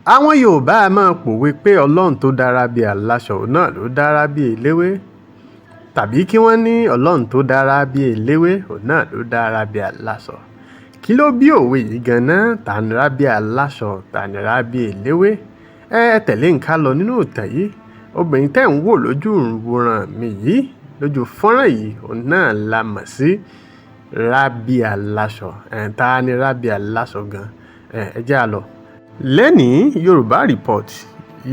Àwọn Yorùbá a máa pòwe pé Ọlọ́run tó dá Rabi Aláso náà ló dá Rabi Eléwé, tàbí kí wọ́n ní Ọlọ́run tó dá Rabi Eléwé náà ló dá Rabi Aláso. Kí ló bí òwe yìí gan-an? Ta ni Rabi Aláso, ta ni Rabi Eléwé? Ẹ tẹ̀lé n ká lọ nínú ìtàn yìí. Obìnrin tẹ́ ń wò lójú ìwòran mi yìí, lójú fọ́nrán yìí, òun náà la mọ̀ sí Rabi Aláso. Ta ni Rabi Aláso gan? Ẹ jẹ́ á lọ. Lẹ́nìí, Yorùbá Report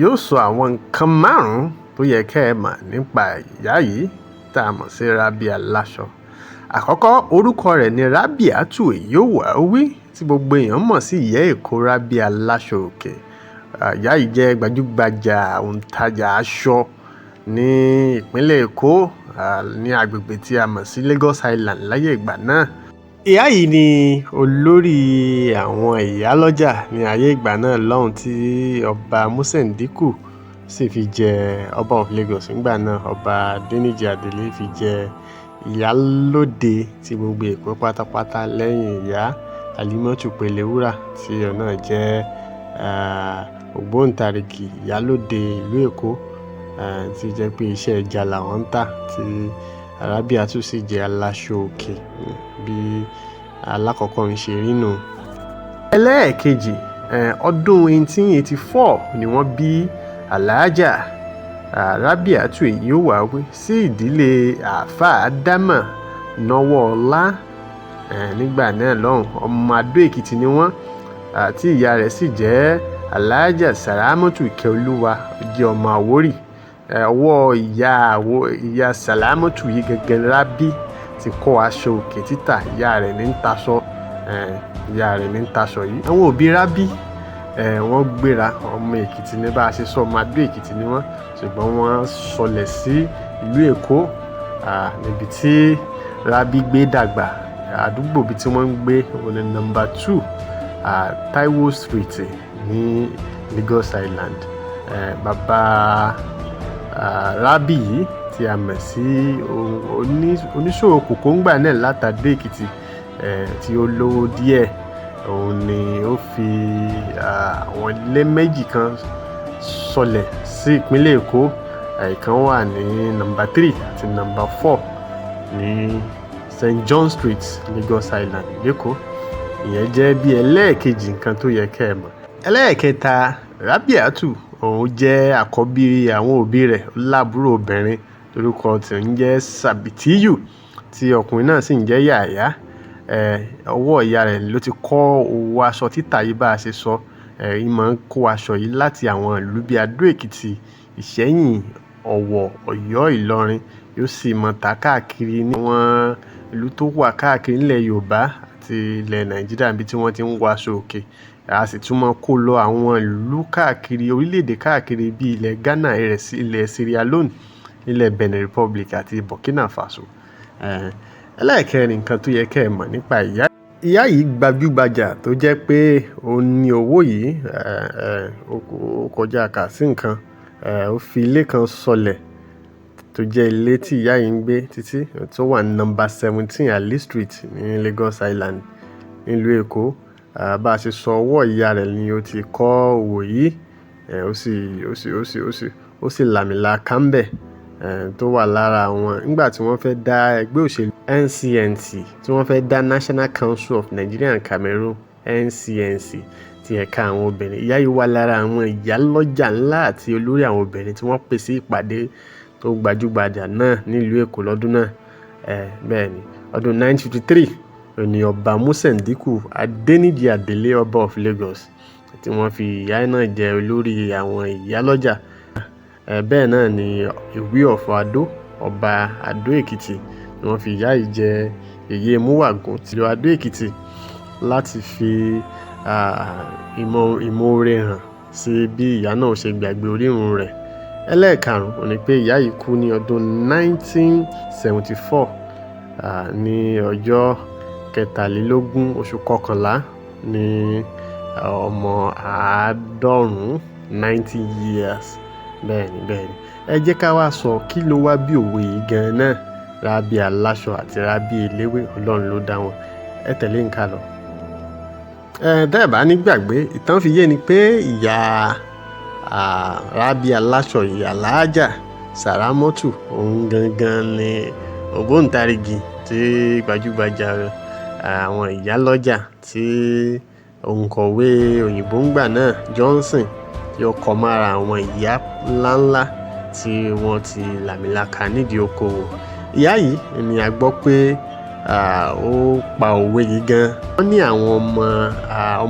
yóò sọ àwọn nǹkan 5 tó yẹ kẹ́ ẹ mọ̀ nípa ìyá yìí tá a mọ̀ sí Rabi Aláso. Àkọ́kọ́, orúkọ rẹ̀ ni Rabiatu Eléwé tí gbogbo èèyàn mọ̀ sí ìyá Èkó Rabi Aláso òkè. Ìyá yìí jẹ́ gbajúgbajà òǹtajà aṣọ ní ìpínlẹ̀ Èkó, ní agbègbè tí a mọ̀ sí Lagos Island láyé ìgbà náà. Ìyá yìí ni olórí àwọn ìyálọ́jà ní ayé ìgbà náà lọ́hùn tí ọba Músẹ̀ndíkù sì fi jẹ ọba of Lagos nígbà náà. Ọba Adéníjì Adélé fi jẹ Iyalode ti gbogbo Èkó pátápátá lẹ́yìn ìyá Alimọ́tù Pelewúrà tí òun náà jẹ́ ògbóǹtarìgì Iyalode ìlú Èkó, tí jẹ́ pé iṣẹ́ ẹja làwọn ń tà, tí Rabiatu sì jẹ́ Aláso òkè bí alákọ̀ọ́kọ́ ń ṣe rí nù. Ẹlẹ́ẹ̀kejì, ọdún 1884 ni wọ́n bí Alhaja Rabiatu Eléwé sí ìdílé àáfàá Ádámà Nọ́wọ́ọlá. Nígbà náà lọ́hùn, ọmọ Adó Èkìtì ni wọ́n, tí ìyá rẹ̀ sì jẹ́ Alhaja Sàlámọ́tù Ìkẹ́olúwa, jẹ́ ọmọ Àwórì. Ọwọ́ ìyá Sàlámọ́tù yìí gẹ́gẹ́ Rabi ti kọ́ aṣọ òkè títà. Ìyá rẹ̀ ní ń taṣọ yìí. Àwọn òbí Rabi wọ́n gbéra, ọmọ Èkìtì ní bá a ṣe sọ, ọmọ Adó Èkìtì ni wọ́n, ṣùgbọ́n wọ́n sọlẹ̀ sí ìlú Èkó, níbi tí Rabi gbé dàgbà. Àdúgbò bí tí wọ́n ń gbé òun ni No. 2 Taiwo Street ní Lagos Island. Bàbá Rabi yìí tí a mọ̀ sí oníṣòwò kòkó ńgbà náà látàdó Èkìtì, tí ó lówó díẹ̀, òun ni ó fi àwọn ilé méjì kan sọlẹ̀ sí ìpínlẹ̀ Èkó. Ìkan wà ní No. 3 àti No. 4 ní St. John Street, Lagos Island lẹ́kọ̀ọ́. Ìyẹn jẹ́ bí ẹlẹ́ẹ̀kejì nǹkan tó yẹ kẹ́ ẹ mọ̀. Ẹlẹ́ẹ̀kẹta, Rabiatu òun jẹ́ àkọ́bí àwọn òbí rẹ̀, ó lábúrò obìnrin torúkọ tí ń jẹ́ Sàbìtíyù, tí ọkùnrin náà sì ń jẹ́ Yàyà. Ọwọ́ ìyá rẹ̀ ló ti kọ́ òwò aṣọ títà yìí bá a ṣe sọ. Ìmọ̀ ń kó aṣọ yìí láti àwọn ìlú bíi Adó Èkìtì, Ìṣẹ́yìn, Ọ̀wọ̀, Ọ̀yọ́, Ìlọrin, yóò sì mọ̀ ta káàkiri ní àwọn ìlú tó wà káàkiri nílẹ̀ Yorùbá àti ilẹ̀ Nàìjíríà níbi tí wọ́n ti ń wọ aṣọ òkè. A sì tún mọ̀ kó lọ àwọn ìlú káàkiri orílẹ̀-èdè káàkiri bíi ilẹ̀ Ghana, ilẹ̀ Sierra Leone, ilẹ̀ Benin Republic àti Burkina Faso. Ẹlẹ́ẹ̀kẹrin nǹkan tó yẹ kẹ́ ẹ mọ̀ nípa ìyá yìí gbajúgbajà tó jẹ́ pé ó ní owó yìí, ó kọjá kà sí nǹkan. Ó fi ilé kan sọlẹ̀ tó jẹ́ ilé tí ìyá yìí ń gbé títí, tó wà ní No. 17 Ali Street ní Lagos Island nílùú Èkó. Bá a ṣe sọ, ọwọ́ ìyá rẹ̀ ni ó ti kọ́ òwò yìí. Ó sì làmìlaka ńbẹ̀, tó wà lára àwọn nígbà tí wọ́n fẹ́ dá ẹgbẹ́ òṣèlú NCNC, tí wọ́n fẹ́ dá National Council of Nigeria and Cameroon NCNC ti ẹ̀ka àwọn obìnrin. Ìyá yìí wà lára àwọn ìyálọ́jà ńlá àti olórí àwọn obìnrin tí wọ́n pè sí ìpàdé tó gbajúgbajà náà nílùú Èkó lọ́dún náà. Bẹ́ẹ̀ ni, ọdún 1953 ni ọba Músẹ̀ndíkù Adéníjì Adélé, ọba of Lagos, tí wọ́n fi ìyá náà jẹ olórí àwọn ìyálọ́jà. Bẹ́ẹ̀ náà ni Ìwí of Adó, ọba Adó Èkìtì, ni wọ́n fi ìyá yìí jẹ Yèyé Múwàgún ti Adó Èkìtì láti fi ìmoore hàn sí bí ìyá náà ṣe gbàgbé orírun rẹ̀. Ẹlẹ́ẹ̀karùn-ún ni pé ìyá yìí kú ní ọdún 1974, ní ọjọ́ 23 oṣù kọkànlá, ní ọmọ 90 years. Bẹ́ẹ̀ni. Ẹ jẹ́ ká wá sọ kí ló wá bí òwe yìí gan-an náà. Rabi Aláso àti Rabi Eléwé, Ọlọ́run ló dá wọn. Ẹ tẹ̀lé n ká lọ. Tẹ́ ẹ̀ bá ní gbàgbé, ìtàn fi yé ni pé ìyá Rabi Aláso, ìyá Alájà Sàrámọ́tù, òun gangan ni ògbóǹtarìgì tí gbajúgbajà àwọn ìyálọ́jà tí òǹkọ̀wé òyìnbó ńgbà náà Johnson tí ó kọ mára àwọn ìyá ńláńlá tí wọ́n ti làmìlaka nídìí okòwò. Ìyá yìí ni a gbọ́ pé ó pa òwe yìí gan. Wọ́n ní àwọn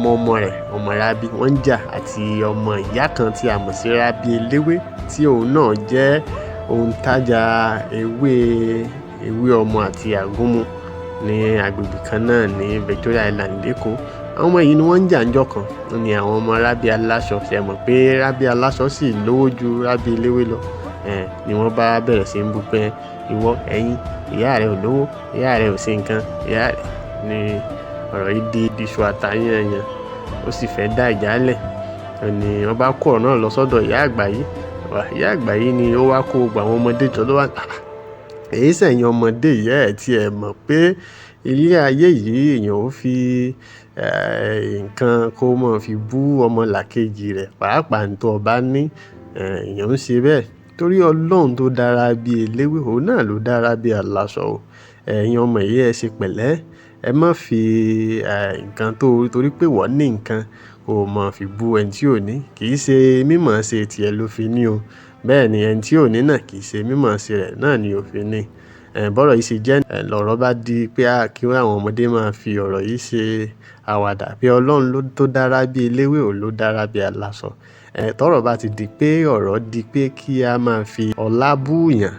ọmọ rẹ̀, ọmọ Rabi, wọ́n ń jà àti ọmọ ìyá kan tí a mọ̀ sí Rabi Eléwé tí òun náà jẹ́ òǹtajà ewé ọmọ àti àgúnmu ní agbègbè kan náà ní Victoria Island lÉkòó. Àwọn ọmọ yìí ni wọ́n ń jà ńjọ́ kan. Wọ́n ní àwọn ọmọ Rabi Aláso, ṣe mọ̀ pé Rabi Aláso sì lówó ju Rabi Eléwé lọ. Ni wọ́n bá bẹ̀rẹ̀ sí ń bú pé ìwọ ẹ̀yin ìyá rẹ̀ ò lówó, ìyá rẹ̀ ò ṣe nǹkan, ìyá rẹ̀ ni ọ̀rọ̀ yìí di iṣu àtayànyàn. Ó sì fẹ́ dá ìjà lẹ̀. Ni wọ́n bá kó ọ̀rọ̀ náà lọ sọ́dọ̀ ìyá àgbà yìí. Ìyá àgbà yìí ni ó wá kó gbogbo àwọn ọmọdé jọ ló wá èyí sẹ̀yìn ọmọdé yìí ẹ̀ tí ẹ mọ̀ pé ilé ayé yìí èèyàn ò fi nǹkan kó mọ̀ fi bú ọmọlàkejì rẹ̀, pàápàá ní tó ọba ní èèyàn ń ṣe bẹ́ẹ̀. Torí Ọlọ́run tó dá Rabi Eléwé, òun náà ló dá Rabi Aláso o. Ẹ̀yin ọmọ yìí ẹ ṣe pẹ̀lẹ́, ẹ má fi nǹkan torí pé wọ́n ní nǹkan kó mọ̀ fi bú ẹni tí ò ní. Kì í ṣe mímọ̀ ṣe tiẹ̀ ló fi ní o. Bẹ́ẹ̀ ni ẹni tí ò ní náà kì í ṣe mímọ̀ ṣe rẹ̀ náà ni ó fi ní. Bọ́rọ̀ yìí ṣe jẹ́ lọ̀rọ̀ bá di pé kí àwọn ọmọdé máa fi ọ̀rọ̀ yìí ṣe àwàdà pé Ọlọ́run tó dá Rabi Eléwé, òun ló dá Rabi Aláso. Tọ́rọ̀ bá ti di pé ọ̀rọ̀ di pé kí a máa fi ọlá búyàn,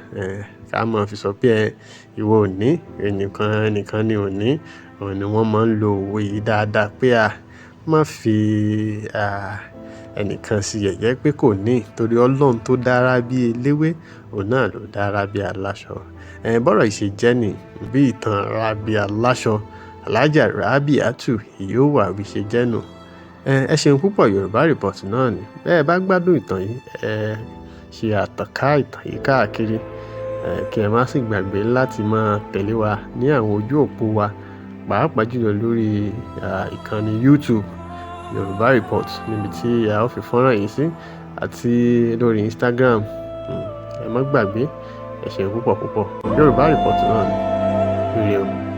ká máa fi sọ pé ìwọ ò ní, ẹnìkan ni ò ní. Òun ni wọ́n máa ń lo òwe yìí dáadáa pé má fi ẹnìkan sí yẹ̀yẹ́ pé kò ní, torí Ọlọ́run tó dá Rabi Eléwé, òun náà ló dá Rabi Aláso. Bọ́rọ̀ yìí ṣe jẹ́ ni bí ìtàn Rabi Aláso, Alájà Rabiatu yóò wà bí ṣe jẹ́ nù. Ẹ ṣeun púpọ̀. Yorùbá Report náà ni. Bẹ́ẹ̀ bá gbádùn ìtàn yìí, ṣe àtànká ìtàn yìí káàkiri. Kí ẹ má sì gbàgbé láti máa tẹ̀lé wa ní àwọn ojú òpó wa, pàápàá jùlọ lórí ìkànnì YouTube Yorùbá Report, níbi tí a ó fi fọ́nrán yìí sí, àti lórí Instagram. Ẹ má gbàgbé. Ẹ ṣeun púpọ̀. Yorùbá Report náà ni. Ire o.